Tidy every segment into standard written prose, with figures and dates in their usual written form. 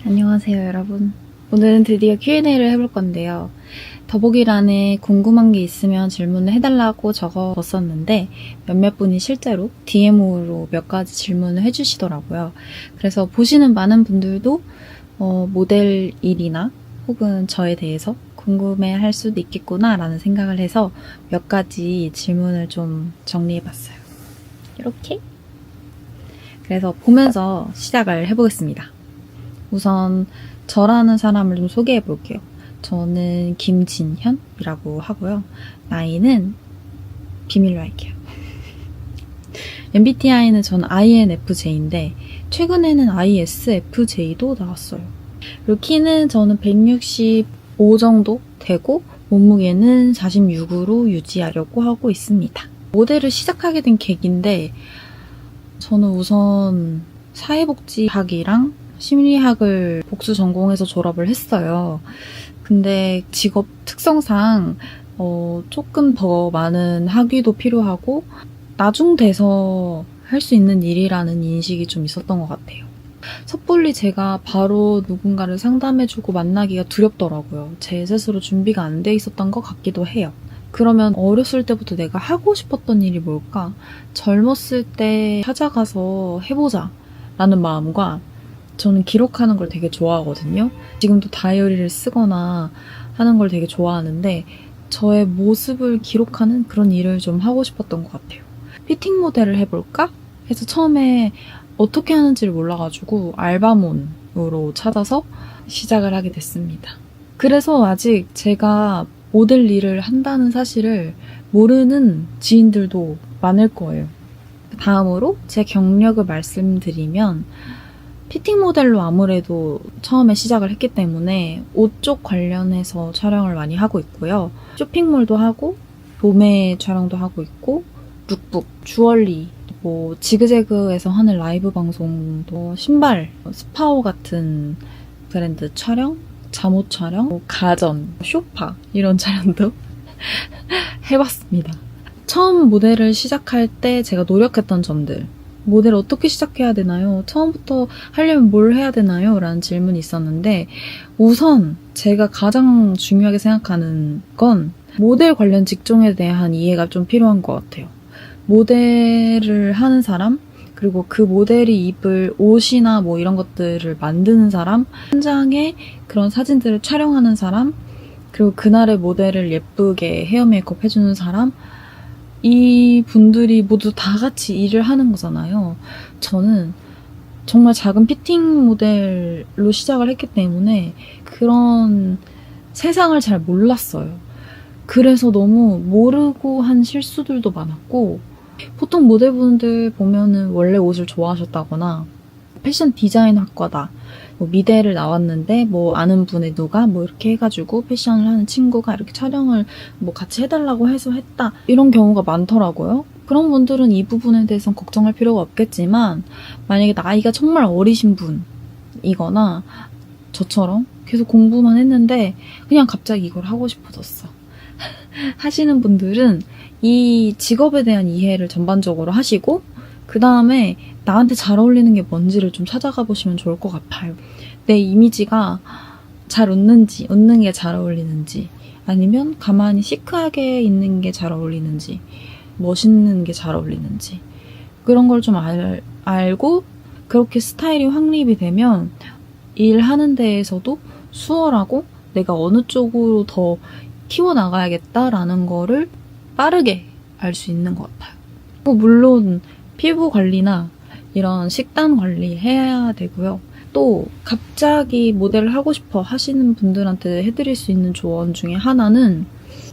안녕하세요, 여러분. 오늘은 드디어 Q&A를 해볼 건데요. 더보기란에 궁금한 게 있으면 질문을 해달라고 적어뒀었는데 몇몇 분이 실제로 DM으로 몇 가지 질문을 해주시더라고요. 그래서 보시는 많은 분들도 모델 일이나 혹은 저에 대해서 궁금해할 수도 있겠구나 라는 생각을 해서 몇 가지 질문을 좀 정리해봤어요. 이렇게. 그래서 보면서 시작을 해보겠습니다. 우선 저라는 사람을 좀 소개해 볼게요. 저는 김진현이라고 하고요. 나이는 비밀로 할게요. MBTI는 전 INFJ인데 최근에는 ISFJ도 나왔어요. 그리고 키는 저는 165 정도 되고 몸무게는 46으로 유지하려고 하고 있습니다. 모델을 시작하게 된 계기인데 저는 우선 사회복지학이랑 심리학을 복수 전공해서 졸업을 했어요. 근데 직업 특성상 조금 더 많은 학위도 필요하고 나중 돼서 할 수 있는 일이라는 인식이 좀 있었던 것 같아요. 섣불리 제가 바로 누군가를 상담해주고 만나기가 두렵더라고요. 제 스스로 준비가 안 돼 있었던 것 같기도 해요. 그러면 어렸을 때부터 내가 하고 싶었던 일이 뭘까? 젊었을 때 찾아가서 해보자 라는 마음과 저는 기록하는 걸 되게 좋아하거든요. 지금도 다이어리를 쓰거나 하는 걸 되게 좋아하는데 저의 모습을 기록하는 그런 일을 좀 하고 싶었던 것 같아요. 피팅 모델을 해볼까? 해서 처음에 어떻게 하는지를 몰라가지고 알바몬으로 찾아서 시작을 하게 됐습니다. 그래서 아직 제가 모델 일을 한다는 사실을 모르는 지인들도 많을 거예요. 다음으로 제 경력을 말씀드리면 피팅 모델로 아무래도 처음에 시작을 했기 때문에 옷 쪽 관련해서 촬영을 많이 하고 있고요. 쇼핑몰도 하고 도매 촬영도 하고 있고 룩북, 주얼리, 뭐 지그재그에서 하는 라이브 방송도 신발, 스파오 같은 브랜드 촬영, 잠옷 촬영, 뭐 가전, 쇼파 이런 촬영도 해봤습니다. 처음 모델을 시작할 때 제가 노력했던 점들, 모델 어떻게 시작해야 되나요? 처음부터 하려면 뭘 해야 되나요? 라는 질문이 있었는데 우선 제가 가장 중요하게 생각하는 건 모델 관련 직종에 대한 이해가 좀 필요한 것 같아요. 모델을 하는 사람, 그리고 그 모델이 입을 옷이나 뭐 이런 것들을 만드는 사람, 현장에 그런 사진들을 촬영하는 사람, 그리고 그날의 모델을 예쁘게 헤어 메이크업 해주는 사람, 이 분들이 모두 다 같이 일을 하는 거잖아요. 저는 정말 작은 피팅 모델로 시작을 했기 때문에 그런 세상을 잘 몰랐어요. 그래서 너무 모르고 한 실수들도 많았고, 보통 모델분들 보면은 원래 옷을 좋아하셨다거나 패션 디자인 학과다, 뭐 미대를 나왔는데 뭐 아는 분의 누가 뭐 이렇게 해가지고 패션을 하는 친구가 이렇게 촬영을 뭐 같이 해달라고 해서 했다, 이런 경우가 많더라고요. 그런 분들은 이 부분에 대해서는 걱정할 필요가 없겠지만 만약에 나이가 정말 어리신 분이거나 저처럼 계속 공부만 했는데 그냥 갑자기 이걸 하고 싶어졌어 하시는 분들은 이 직업에 대한 이해를 전반적으로 하시고 그 다음에 나한테 잘 어울리는 게 뭔지를 좀 찾아가 보시면 좋을 것 같아요. 내 이미지가 잘 웃는지, 웃는 게 잘 어울리는지, 아니면 가만히 시크하게 있는 게 잘 어울리는지, 멋있는 게 잘 어울리는지, 그런 걸 좀 알고 그렇게 스타일이 확립이 되면 일하는 데에서도 수월하고 내가 어느 쪽으로 더 키워나가야겠다라는 거를 빠르게 알 수 있는 것 같아요. 물론 피부 관리나 이런 식단 관리 해야 되고요. 또 갑자기 모델을 하고 싶어 하시는 분들한테 해드릴 수 있는 조언 중에 하나는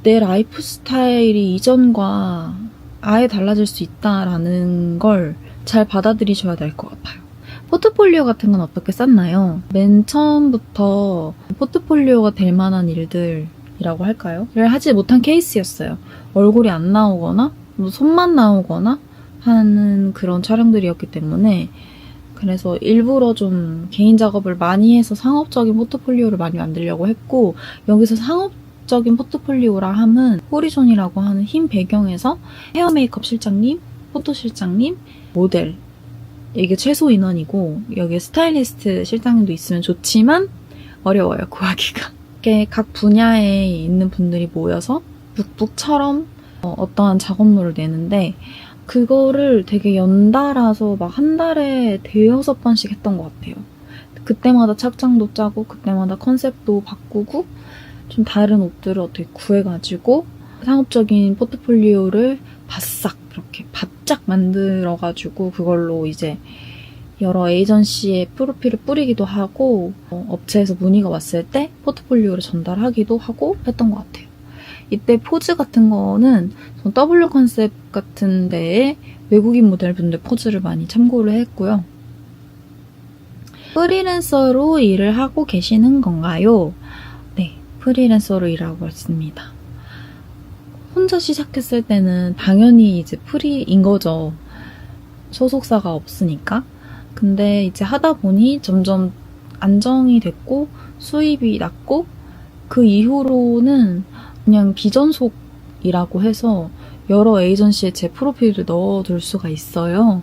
내 라이프 스타일이 이전과 아예 달라질 수 있다라는 걸 잘 받아들이셔야 될 것 같아요. 포트폴리오 같은 건 어떻게 쌌나요? 맨 처음부터 포트폴리오가 될 만한 일들이라고 할까요? 를 하지 못한 케이스였어요. 얼굴이 안 나오거나 뭐 손만 나오거나 하는 그런 촬영들이었기 때문에, 그래서 일부러 좀 개인 작업을 많이 해서 상업적인 포트폴리오를 많이 만들려고 했고, 여기서 상업적인 포트폴리오라 함은 호리존이라고 하는 흰 배경에서 헤어 메이크업 실장님, 포토 실장님, 모델 이게 최소 인원이고 여기에 스타일리스트 실장님도 있으면 좋지만 어려워요, 구하기가. 이게 각 분야에 있는 분들이 모여서 룩북처럼 어떠한 작업물을 내는데 그거를 되게 연달아서 막 한 달에 5-6번씩 했던 것 같아요. 그때마다 착장도 짜고 그때마다 컨셉도 바꾸고 좀 다른 옷들을 어떻게 구해가지고 상업적인 포트폴리오를 이렇게 바짝 만들어가지고 그걸로 이제 여러 에이전시의 프로필을 뿌리기도 하고 업체에서 문의가 왔을 때 포트폴리오를 전달하기도 하고 했던 것 같아요. 이때 포즈 같은 거는 W 컨셉 같은 데에 외국인 모델분들 포즈를 많이 참고를 했고요. 프리랜서로 일을 하고 계시는 건가요? 네, 프리랜서로 일하고 있습니다. 혼자 시작했을 때는 당연히 이제 프리인 거죠. 소속사가 없으니까. 근데 이제 하다 보니 점점 안정이 됐고 수입이 났고 그 이후로는 그냥 비전속이라고 해서 여러 에이전시에 제 프로필을 넣어둘 수가 있어요.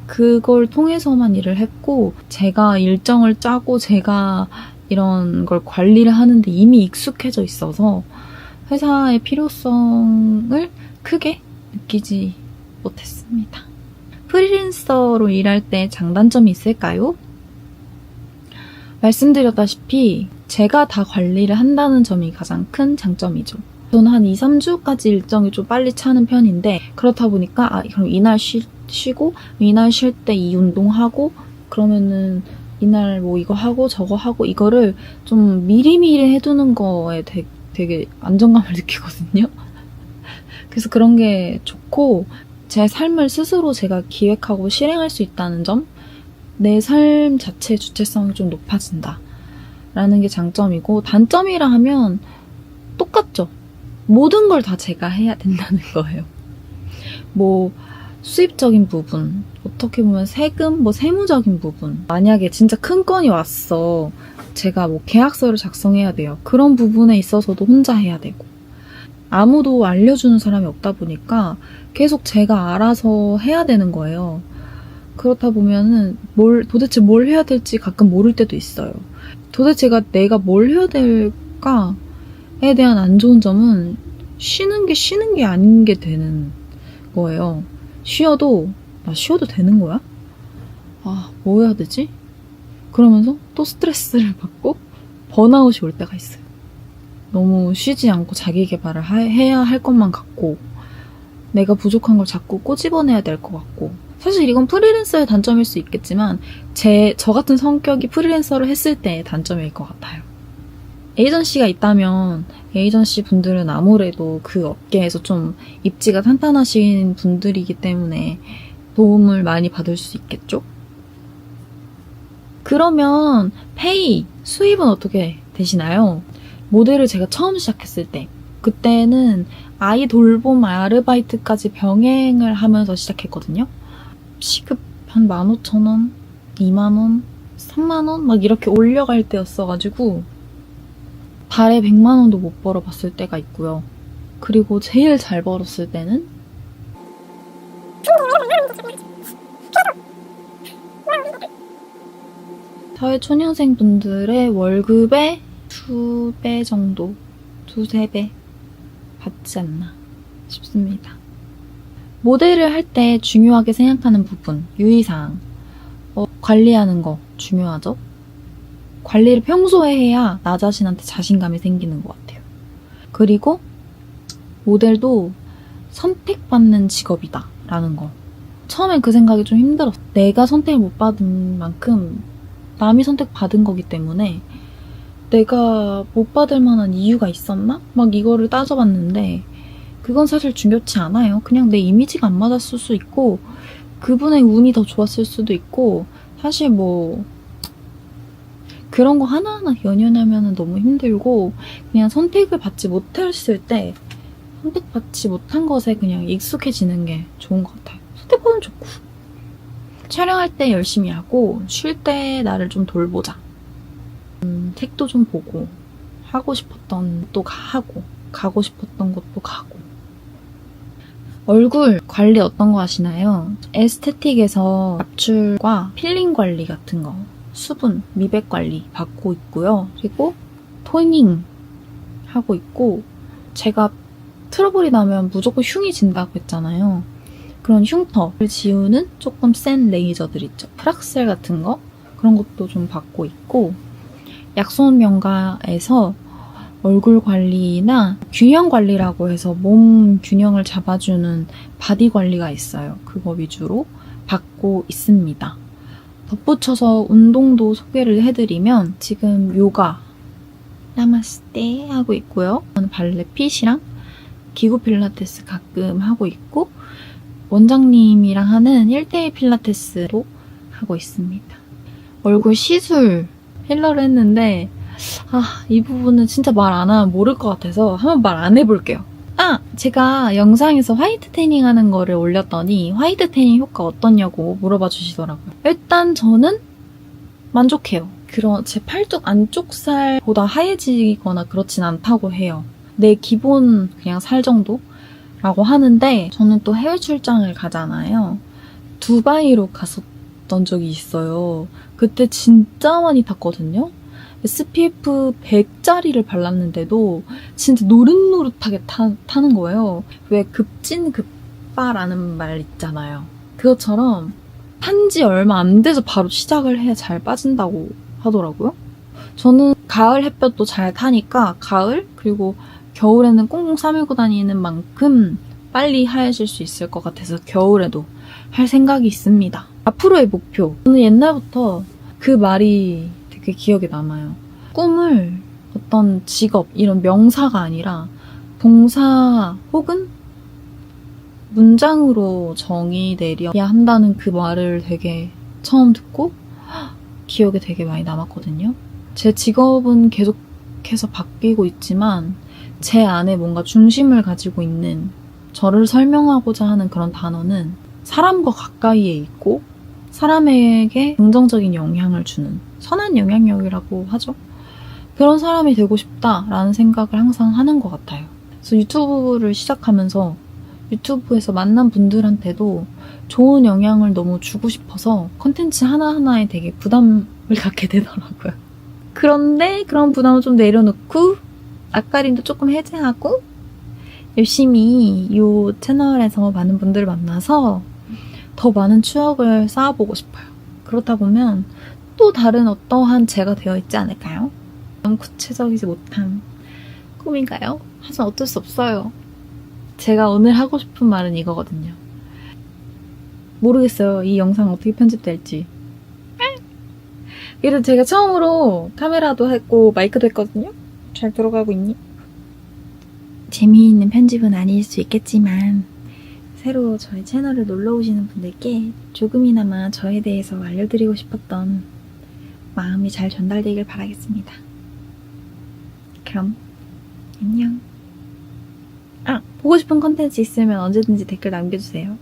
그걸 통해서만 일을 했고 제가 일정을 짜고 제가 이런 걸 관리를 하는데 이미 익숙해져 있어서 회사의 필요성을 크게 느끼지 못했습니다. 프리랜서로 일할 때 장단점이 있을까요? 말씀드렸다시피 제가 다 관리를 한다는 점이 가장 큰 장점이죠. 저는 한 2-3주까지 일정이 좀 빨리 차는 편인데 그렇다 보니까 그럼 이날 쉬고 이날 쉴 때 이 운동하고 그러면은 이날 뭐 이거 하고 저거 하고 이거를 좀 미리미리 해두는 거에 되게 안정감을 느끼거든요. 그래서 그런 게 좋고 제 삶을 스스로 제가 기획하고 실행할 수 있다는 점, 내 삶 자체의 주체성이 좀 높아진다 라는 게 장점이고 단점이라 하면 똑같죠. 모든 걸 다 제가 해야 된다는 거예요. 뭐 수입적인 부분, 어떻게 보면 세금, 뭐 세무적인 부분 만약에 진짜 큰 건이 왔어. 제가 뭐 계약서를 작성해야 돼요. 그런 부분에 있어서도 혼자 해야 되고 아무도 알려주는 사람이 없다 보니까 계속 제가 알아서 해야 되는 거예요. 그렇다 보면은 도대체 뭘 해야 될지 가끔 모를 때도 있어요. 도대체 내가 뭘 해야 될까에 대한 안 좋은 점은 쉬는 게 아닌 게 되는 거예요. 쉬어도 되는 거야? 뭐 해야 되지? 그러면서 또 스트레스를 받고 번아웃이 올 때가 있어요. 너무 쉬지 않고 자기 개발을 해야 할 것만 같고 내가 부족한 걸 자꾸 꼬집어내야 될 것 같고 사실 이건 프리랜서의 단점일 수 있겠지만 저 같은 성격이 프리랜서를 했을 때의 단점일 것 같아요. 에이전시가 있다면 에이전시 분들은 아무래도 그 업계에서 좀 입지가 탄탄하신 분들이기 때문에 도움을 많이 받을 수 있겠죠? 그러면 수입은 어떻게 되시나요? 모델을 제가 처음 시작했을 때 그때는 아이 돌봄 아르바이트까지 병행을 하면서 시작했거든요. 시급 한 15,000원, 2만원, 3만원 막 이렇게 올려갈 때였어가지고 달에 100만원도 못 벌어봤을 때가 있고요. 그리고 제일 잘 벌었을 때는 사회초년생 분들의 월급의 2배 정도, 2-3배 받지 않나 싶습니다. 모델을 할 때 중요하게 생각하는 부분, 유의사항, 관리하는 거 중요하죠? 관리를 평소에 해야 나 자신한테 자신감이 생기는 것 같아요. 그리고 모델도 선택받는 직업이다 라는 거. 처음엔 그 생각이 좀 힘들었어. 내가 선택을 못 받은 만큼 남이 선택받은 거기 때문에 내가 못 받을 만한 이유가 있었나? 막 이거를 따져봤는데 그건 사실 중요치 않아요. 그냥 내 이미지가 안 맞았을 수 있고 그분의 운이 더 좋았을 수도 있고 사실 뭐 그런 거 하나하나 연연하면 너무 힘들고 그냥 선택을 받지 못했을 때 선택받지 못한 것에 그냥 익숙해지는 게 좋은 것 같아요. 선택받으면 좋고 촬영할 때 열심히 하고 쉴 때 나를 좀 돌보자. 책도 좀 보고 하고 싶었던 것도 하고 가고 싶었던 곳도 가고 얼굴 관리 어떤 거 하시나요? 에스테틱에서 압출과 필링 관리 같은 거, 수분, 미백 관리 받고 있고요. 그리고 토닝 하고 있고, 제가 트러블이 나면 무조건 흉이 진다고 했잖아요. 그런 흉터를 지우는 조금 센 레이저들 있죠. 프락셀 같은 거, 그런 것도 좀 받고 있고, 약손 명가에서 얼굴 관리나 균형 관리라고 해서 몸 균형을 잡아주는 바디 관리가 있어요. 그거 위주로 받고 있습니다. 덧붙여서 운동도 소개를 해드리면 지금 요가, 나마스테 하고 있고요. 저는 발레 핏이랑 기구 필라테스 가끔 하고 있고 원장님이랑 하는 1대1 필라테스로 하고 있습니다. 얼굴 시술 필러를 했는데 이 부분은 진짜 말 안 하면 모를 것 같아서 한번 말 안 해볼게요. 제가 영상에서 화이트 태닝 하는 거를 올렸더니 화이트 태닝 효과 어떠냐고 물어봐 주시더라고요. 일단 저는 만족해요. 제 팔뚝 안쪽 살보다 하얘지거나 그렇진 않다고 해요. 내 기본 그냥 살 정도라고 하는데 저는 또 해외 출장을 가잖아요. 두바이로 갔었던 적이 있어요. 그때 진짜 많이 탔거든요. SPF 100짜리를 발랐는데도 진짜 노릇노릇하게 타는 거예요. 왜 급진급바라는 말 있잖아요. 그것처럼 탄지 얼마 안 돼서 바로 시작을 해야 잘 빠진다고 하더라고요. 저는 가을 햇볕도 잘 타니까 가을 그리고 겨울에는 꽁꽁 싸매고 다니는 만큼 빨리 하얘질 수 있을 것 같아서 겨울에도 할 생각이 있습니다. 앞으로의 목표. 저는 옛날부터 그 말이 되게 기억에 남아요. 꿈을 어떤 직업, 이런 명사가 아니라 동사 혹은 문장으로 정의 내려야 한다는 그 말을 되게 처음 듣고 기억에 되게 많이 남았거든요. 제 직업은 계속해서 바뀌고 있지만 제 안에 뭔가 중심을 가지고 있는 저를 설명하고자 하는 그런 단어는 사람과 가까이에 있고 사람에게 긍정적인 영향을 주는 선한 영향력이라고 하죠. 그런 사람이 되고 싶다라는 생각을 항상 하는 것 같아요. 그래서 유튜브를 시작하면서 유튜브에서 만난 분들한테도 좋은 영향을 너무 주고 싶어서 컨텐츠 하나하나에 되게 부담을 갖게 되더라고요. 그런데 그런 부담을 좀 내려놓고 낯가림도 조금 해제하고 열심히 이 채널에서 많은 분들을 만나서 더 많은 추억을 쌓아보고 싶어요. 그렇다 보면 또 다른 어떠한 제가 되어 있지 않을까요? 너무 구체적이지 못한 꿈인가요? 하지만 어쩔 수 없어요. 제가 오늘 하고 싶은 말은 이거거든요. 모르겠어요. 이 영상 어떻게 편집될지. 그래도 제가 처음으로 카메라도 했고 마이크도 했거든요. 잘 들어가고 있니? 재미있는 편집은 아닐 수 있겠지만 새로 저희 채널을 놀러 오시는 분들께 조금이나마 저에 대해서 알려드리고 싶었던 마음이 잘 전달되길 바라겠습니다. 그럼 안녕. 보고 싶은 컨텐츠 있으면 언제든지 댓글 남겨주세요.